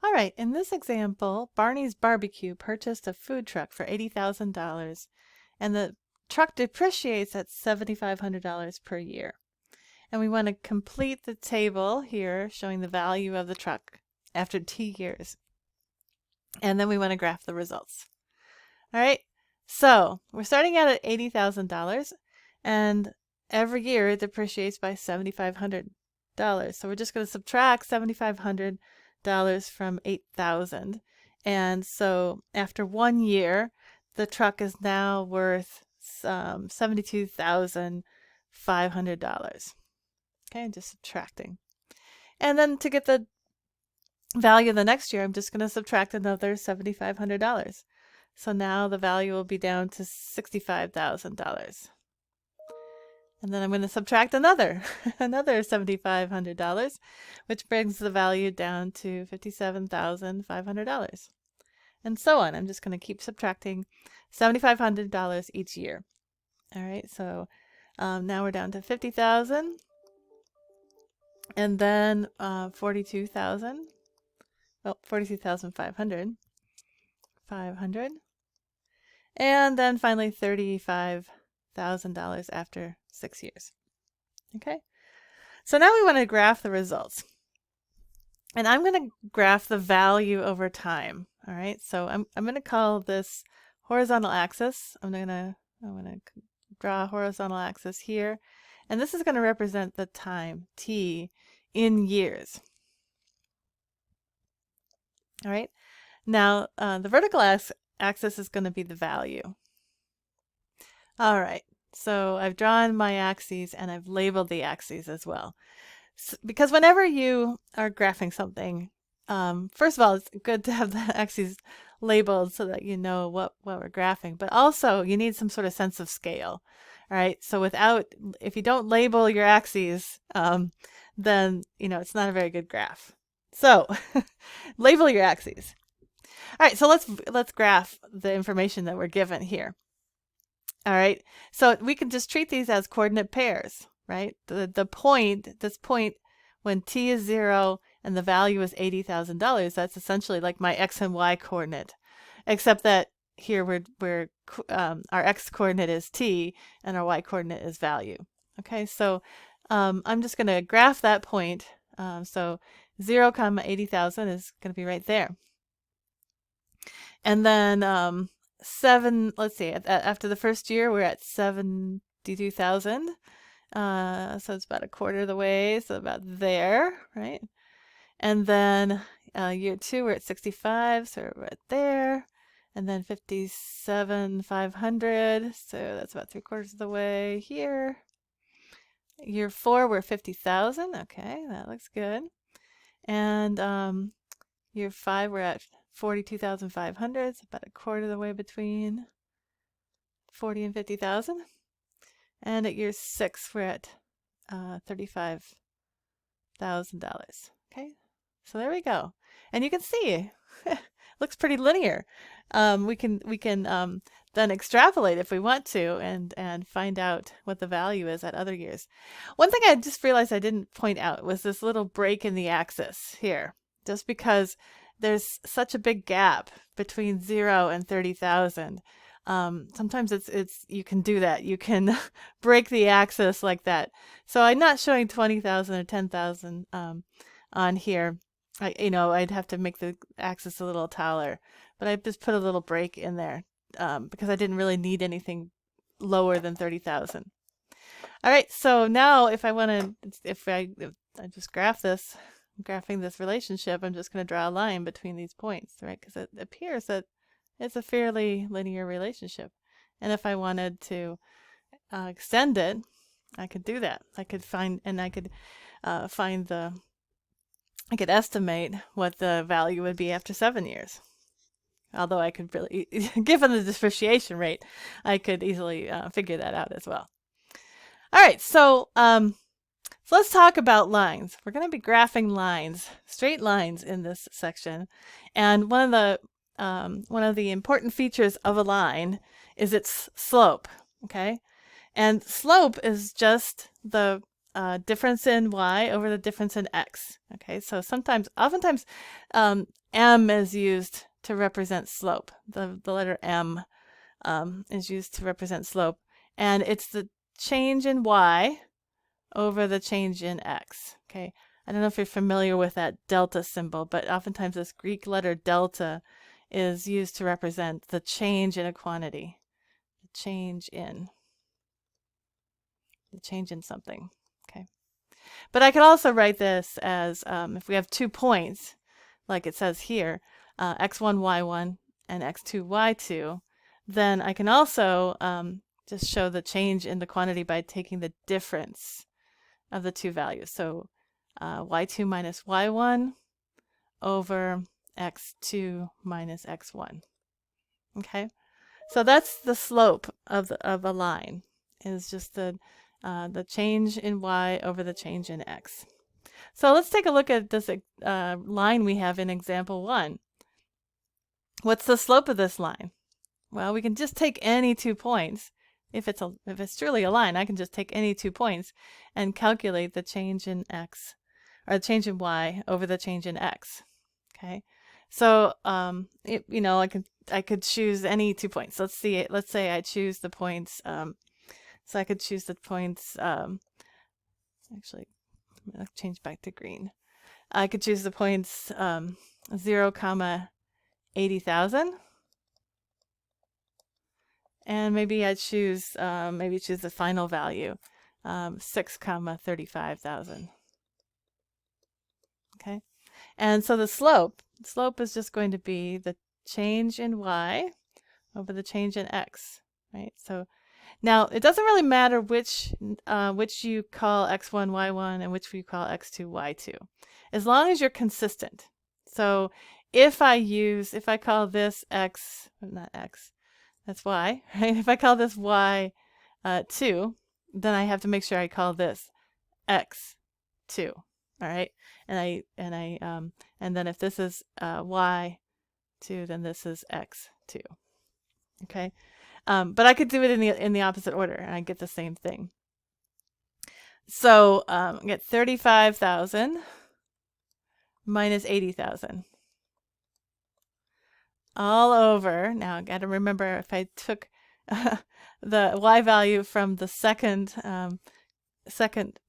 All right, in this example, Barney's Barbecue purchased a food truck for $80,000, and the truck depreciates at $7,500 per year. And we want to complete the table here showing the value of the truck after 2 years. And then we want to graph the results. All right, so we're starting out at $80,000, and every year it depreciates by $7,500. So we're just going to subtract $7,500 from 8,000. And so after 1 year, the truck is now worth $72,500. Okay, just subtracting. And then to get the value the next year, I'm just going to subtract another $7,500. So now the value will be down to $65,000. And then I'm going to subtract another $7,500, which brings the value down to $57,500. And so on. I'm just going to keep subtracting $7,500 each year. All right, so now we're down to $50,000, and then $42,000. Well, $42,500. And then finally $35,000 after 6 years. Okay, so now we want to graph the results. And I'm going to graph the value over time. All right, so I'm going to call this horizontal axis. I'm going to draw a horizontal axis here. And this is going to represent the time, t, in years. All right, now the vertical axis is going to be the value. All right, so I've drawn my axes and I've labeled the axes as well. Because whenever you are graphing something, first of all, it's good to have the axes labeled so that you know what we're graphing, but also you need some sort of sense of scale. All right, so if you don't label your axes, then it's not a very good graph. So label your axes. All right, so let's graph the information that we're given here. All right, so we can just treat these as coordinate pairs, right? This point when t is 0 and the value is $80,000, that's essentially like my x and y coordinate, except that here our x coordinate is t and our y coordinate is value. Okay, so I'm just going to graph that point. So 0, 80,000 is going to be right there. And then let's see, after the first year, we're at 72,000. So it's about a quarter of the way, so about there, right? And then year 2, we're at 65, so we're right there. And then 57,500, so that's about 3/4 of the way here. Year 4, we're 50,000. Okay, that looks good. And year 5, we're at 42,500. It's about a quarter of the way between 40 and 50,000. And at year 6, we're at $35,000. Okay, so there we go. And you can see, looks pretty linear. We can then extrapolate if we want to and find out what the value is at other years. One thing I just realized I didn't point out was this little break in the axis here, just because there's such a big gap between 0 and 30,000. Sometimes you can do that. You can break the axis like that. So I'm not showing 20,000 or 10,000 on here. I'd have to make the axis a little taller, but I just put a little break in there because I didn't really need anything lower than 30,000. All right, so now if I just graphing this relationship, I'm just going to draw a line between these points, right? Because it appears that it's a fairly linear relationship. And if I wanted to extend it, I could do that. I could estimate what the value would be after 7 years. Although I could really, given the depreciation rate, I could easily figure that out as well. All right, so let's talk about lines. We're going to be graphing lines, straight lines in this section. And one of the important features of a line is its slope, okay? And slope is just the difference in y over the difference in x. Okay, so oftentimes, m is used to represent slope. The letter m is used to represent slope, and it's the change in y over the change in x. Okay, I don't know if you're familiar with that delta symbol, but oftentimes this Greek letter delta is used to represent the change in a quantity, the change in something. Okay, but I could also write this as if we have 2 points, like it says here, x1, y1, and x2, y2, then I can also just show the change in the quantity by taking the difference of the 2 values. So y2 minus y1 over x2 minus x1. Okay, so that's the slope of a line, is just the change in y over the change in x. So let's take a look at this line we have in example 1. What's the slope of this line? Well, we can just take any 2 points. If it's truly a line, I can just take any 2 points and calculate the change in x, or the change in y over the change in x. Okay, so I could choose any 2 points. Let's say I choose the points. So I could choose the points. Actually, I'm gonna change back to green. I could choose the points 0, 80,000. And maybe I choose the final value, 6, 35,000. Okay, and so the slope is just going to be the change in y over the change in x, right? So now it doesn't really matter which you call x1, y1, and which you call x2, y2, as long as you're consistent. So if I call this x, not x, that's y, right? If I call this y 2, then I have to make sure I call this x 2. All right, and then if this is y 2, then this is x 2. Okay, but I could do it in the opposite order, and I get the same thing. So I get 35,000 minus 80,000. All over. Now I got to remember, if I took the y value from the second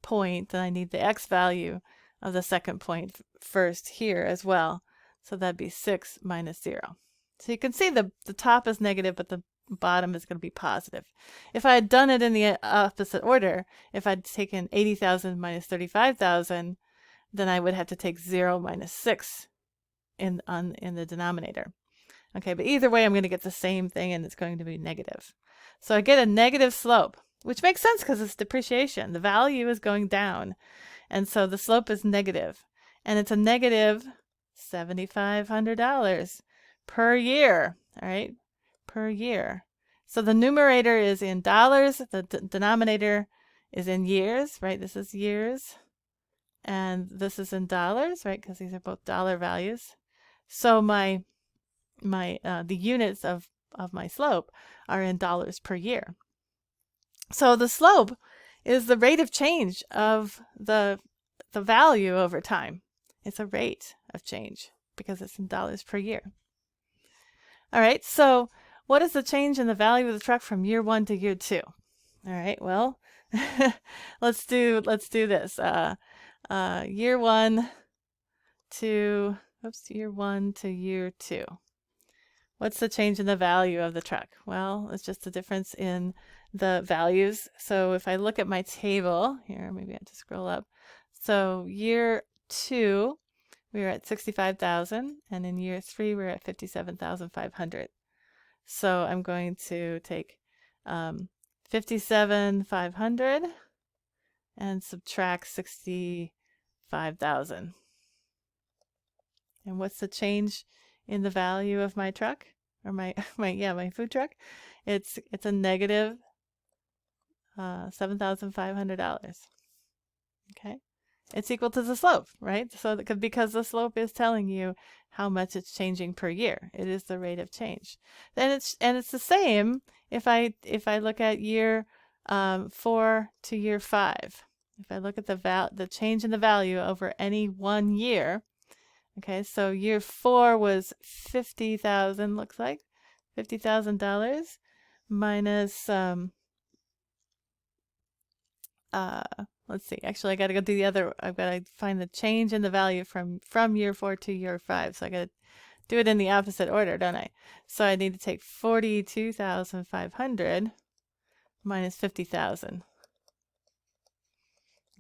point, then I need the x value of the second point first here as well. So that'd be 6 minus 0. So you can see the top is negative, but the bottom is going to be positive. If I had done it in the opposite order, if I'd taken 80,000 minus 35,000, then I would have to take 0 minus 6 in the denominator. Okay, but either way, I'm going to get the same thing, and it's going to be negative. So I get a negative slope, which makes sense because it's depreciation. The value is going down, and so the slope is negative. And it's a negative $7,500 per year, all right, per year. So the numerator is in dollars, the denominator is in years, right? This is years, and this is in dollars, right? Because these are both dollar values. So the units of my slope are in dollars per year. So the slope is the rate of change of the value over time. It's a rate of change because it's in dollars per year. All right, so what is the change in the value of the truck from year 1 to year 2? All right, well, let's do this. Year 1 to year 2. What's the change in the value of the truck? Well, it's just the difference in the values. So if I look at my table here, maybe I have to scroll up. So year 2, we were at 65,000, and in year 3, we're at 57,500. So I'm going to take 57,500 and subtract 65,000. And what's the change in the value of my truck, or my food truck? It's a negative $7,500. Okay, it's equal to the slope, right? So because the slope is telling you how much it's changing per year, it is the rate of change. Then it's the same if I look at year 4 to year 5. if I look at the change in the value over any 1 year, okay, so year 4 was 50,000, looks like $50,000 minus let's see, actually I got to go do the other. I've got to find the change in the value from year 4 to year 5, so I got to do it in the opposite order, don't I? So I need to take 42,500 minus 50,000.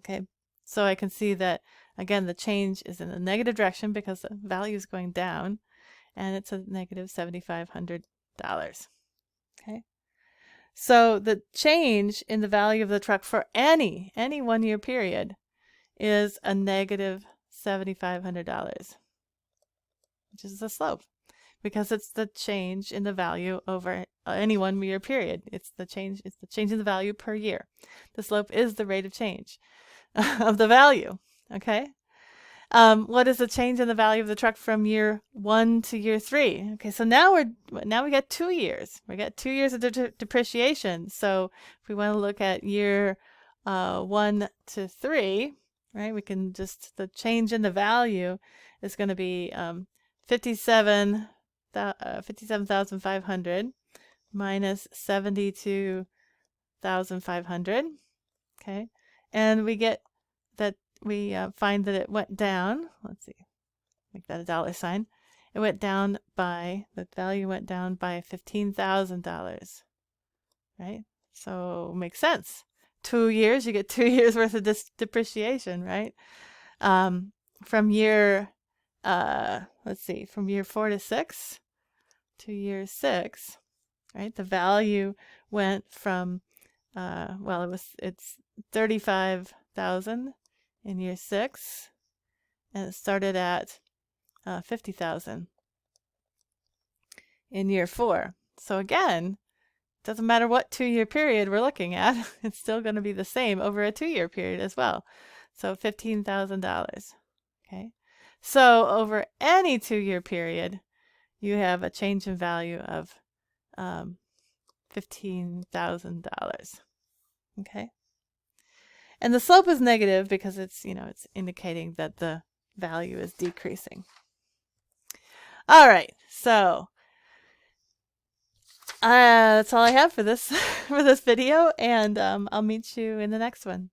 Okay, so I can see that again the change is in the negative direction because the value is going down, and it's a negative $7,500. Okay, so the change in the value of the truck for any 1 year period is a negative $7,500, which is the slope, because it's the change in the value over any 1 year period. It's the change in the value per year. The slope is the rate of change of the value. Okay. What is the change in the value of the truck from year 1 to year 3? Okay, so now we got 2 years. We got 2 years of depreciation. So if we want to look at year 1 to 3, right? We can just, the change in the value is going to be 57,500 minus 72,500. Okay, and we get that we find that it went down. Let's see, make that a dollar sign. It went down by, the value went down by $15,000, right? So makes sense. 2 years, you get 2 years worth of depreciation, right? From year, let's see, from year 4 to 6 to year 6, right? The value went from, well, it's 35,000 in year 6, and it started at 50,000 in year 4. So again, doesn't matter what 2 year period we're looking at, it's still going to be the same over a 2 year period as well. So $15,000. Okay, so over any 2 year period, you have a change in value of $15,000. Okay. And the slope is negative because it's, it's indicating that the value is decreasing. All right, so that's all I have for this for this video, and I'll meet you in the next one.